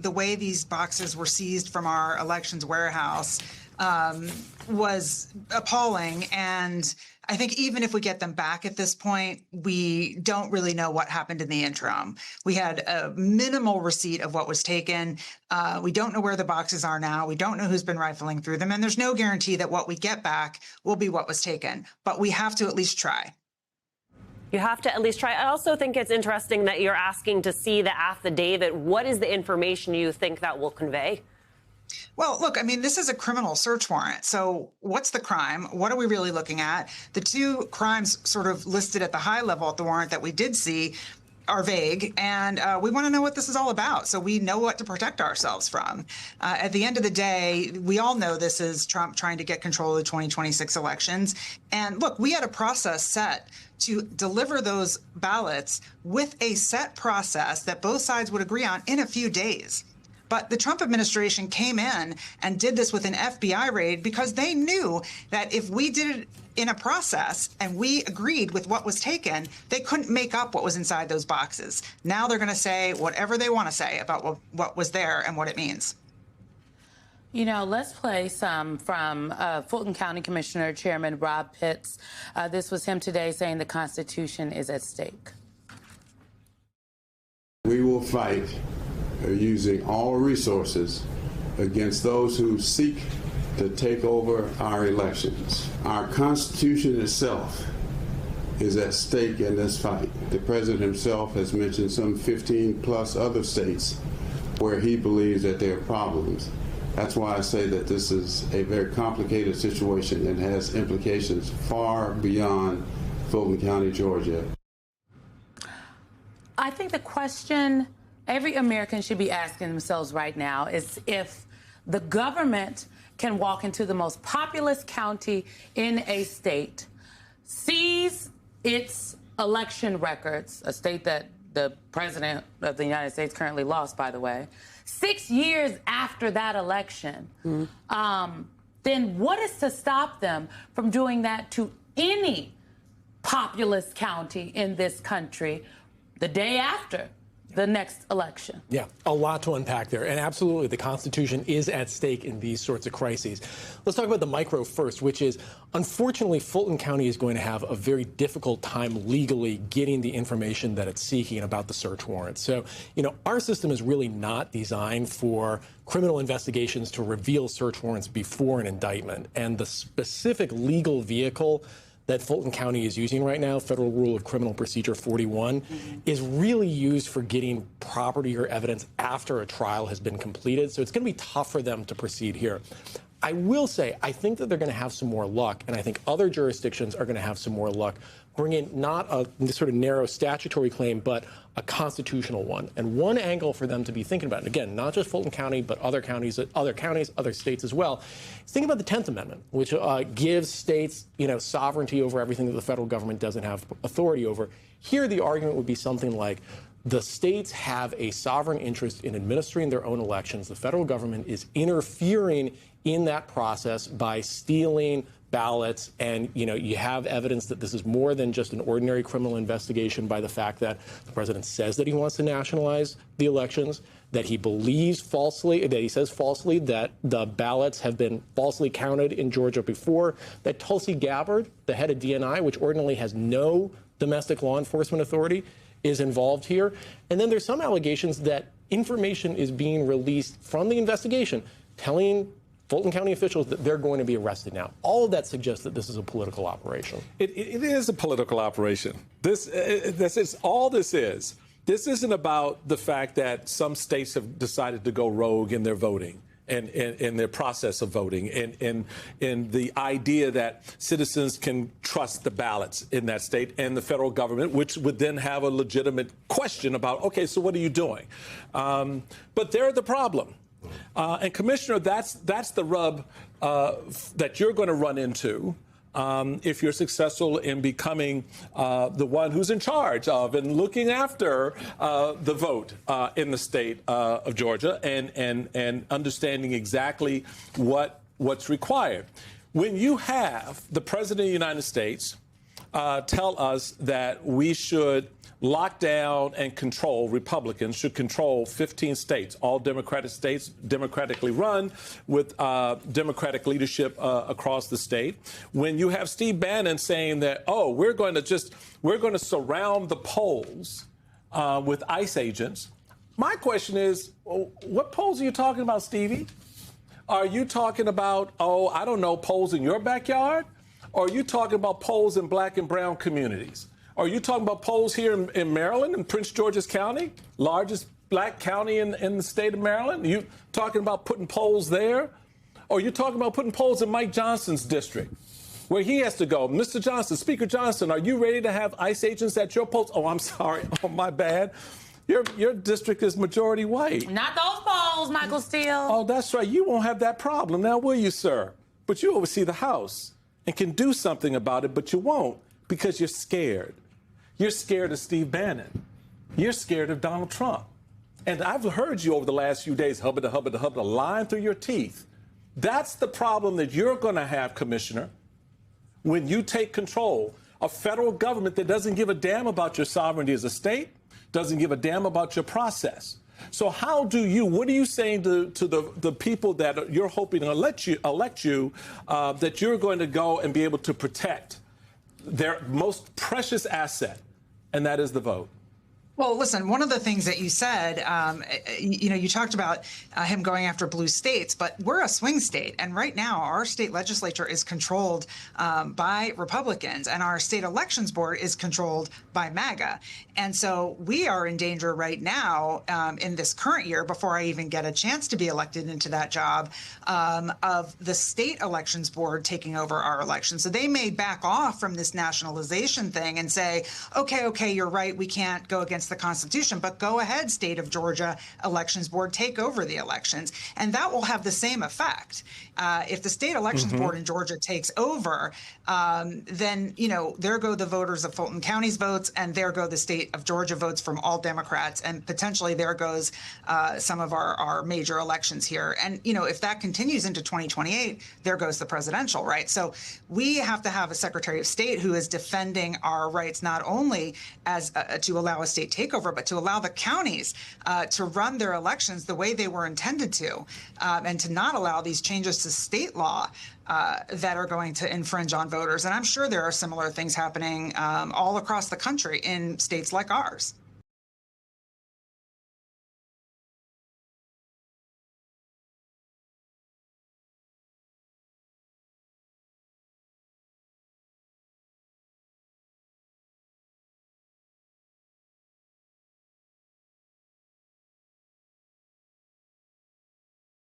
the way these boxes were seized from our elections warehouse was appalling. And I think even if we get them back at this point, we don't really know what happened in the interim. We had a minimal receipt of what was taken. We don't know where the boxes are now. We don't know who's been rifling through them. And there's no guarantee that what we get back will be what was taken. But we have to at least try. You have to at least try. I also think it's interesting that you're asking to see the affidavit. What is the information you think that will convey? Well, look, I mean, this is a criminal search warrant. So what's the crime? What are we really looking at? The two crimes sort of listed at the high level at the warrant that we did see are vague, and we want to know what this is all about so we know what to protect ourselves from. At the end of the day, we all know this is Trump trying to get control of the 2026 elections. And look, we had a process set to deliver those ballots with a set process that both sides would agree on in a few days. But the Trump administration came in and did this with an FBI raid because they knew that if we did it in a process and we agreed with what was taken, they couldn't make up what was inside those boxes. Now they're going to say whatever they want to say about what was there and what it means. You know, let's play some from Fulton County Commissioner Chairman Rob Pitts. This was him today saying the Constitution is at stake. We will fight using all resources against those who seek to take over our elections. Our Constitution itself is at stake in this fight. The president himself has mentioned some 15 plus other states where he believes that there are problems. That's why I say that this is a very complicated situation and has implications far beyond Fulton County, Georgia. I think the question every American should be asking themselves right now is if the government can walk into the most populous county in a state, seize its election records, a state that the president of the United States currently lost, by the way, 6 years after that election, then what is to stop them from doing that to any populous county in this country the day after the next election? Yeah, a lot to unpack there. And absolutely, the Constitution is at stake in these sorts of crises. Let's talk about the micro first, which is, unfortunately, Fulton County is going to have a very difficult time legally getting the information that it's seeking about the search warrant. So, you know, our system is really not designed for criminal investigations to reveal search warrants before an indictment. And the specific legal vehicle that Fulton County is using right now, Federal Rule of Criminal Procedure 41, is really used for getting property or evidence after a trial has been completed. So it's going to be tough for them to proceed here. I will say, I think that they're going to have some more luck, and I think other jurisdictions are going to have some more luck, bringing not a sort of narrow statutory claim, but a constitutional one. And one angle for them to be thinking about, and again, not just Fulton County, but other counties, other states as well, is think about the 10th Amendment, which gives states, sovereignty over everything that the federal government doesn't have authority over. Here, the argument would be something like, the states have a sovereign interest in administering their own elections. The federal government is interfering in that process by stealing ballots, and you have evidence that this is more than just an ordinary criminal investigation by the fact that the president says that he wants to nationalize the elections, that he believes falsely, that he says falsely that the ballots have been falsely counted in Georgia before, that Tulsi Gabbard, the head of DNI, which ordinarily has no domestic law enforcement authority, is involved here. And then there's some allegations that information is being released from the investigation telling Fulton County officials that they're going to be arrested now. All of that suggests that this is a political operation. It is a political operation. This is all this is. This isn't about the fact that some states have decided to go rogue in their voting and in their process of voting, and the idea that citizens can trust the ballots in that state and the federal government, which would then have a legitimate question about, okay, so what are you doing? But they're the problem. And Commissioner, that's the rub that you're going to run into if you're successful in becoming the one who's in charge of and looking after the vote in the state of Georgia and understanding exactly what's required. When you have the President of the United States tell us that we should lock down and control, Republicans should control 15 states, all Democratic states, democratically run, with Democratic leadership across the state. When you have Steve Bannon saying that, oh, we're going to surround the polls with ICE agents. My question is, what polls are you talking about, Stevie? Are you talking about, oh, I don't know, polls in your backyard? Or are you talking about polls in black and brown communities? Are you talking about polls here in Maryland, in Prince George's County, largest black county in the state of Maryland? Are you talking about putting polls there? Or are you talking about putting polls in Mike Johnson's district, where he has to go? Mr. Johnson, Speaker Johnson, are you ready to have ICE agents at your polls? Oh, I'm sorry. Oh, my bad. Your district is majority white. Not those polls, Michael Steele. Oh, that's right. You won't have that problem now, will you, sir? But you oversee the House and can do something about it, but you won't because you're scared. You're scared of Steve Bannon. You're scared of Donald Trump. And I've heard you over the last few days, hubba, lying through your teeth. That's the problem that you're going to have, Commissioner, when you take control. A federal government that doesn't give a damn about your sovereignty as a state, doesn't give a damn about your process. So what are you saying to the people that you're hoping to elect you, that you're going to go and be able to protect their most precious asset, and that is the vote? Well, listen, one of the things that you said, you talked about him going after blue states, but we're a swing state. And right now, our state legislature is controlled by Republicans, and our state elections board is controlled by MAGA. And so we are in danger right now in this current year, before I even get a chance to be elected into that job, of the state elections board taking over our elections. So they may back off from this nationalization thing and say, okay, you're right, we can't go against the Constitution, but go ahead, state of Georgia elections board, take over the elections. And that will have the same effect. If the state elections board in Georgia takes over, then, there go the voters of Fulton County's votes, and there go the state of Georgia votes from all Democrats, and potentially there goes some of our major elections here. And, if that continues into 2028, there goes the presidential, right? So we have to have a Secretary of State who is defending our rights, not only as to allow a state takeover, but to allow the counties to run their elections the way they were intended to, and to not allow these changes to state law that are going to infringe on voters. And I'm sure there are similar things happening all across the country in states like ours.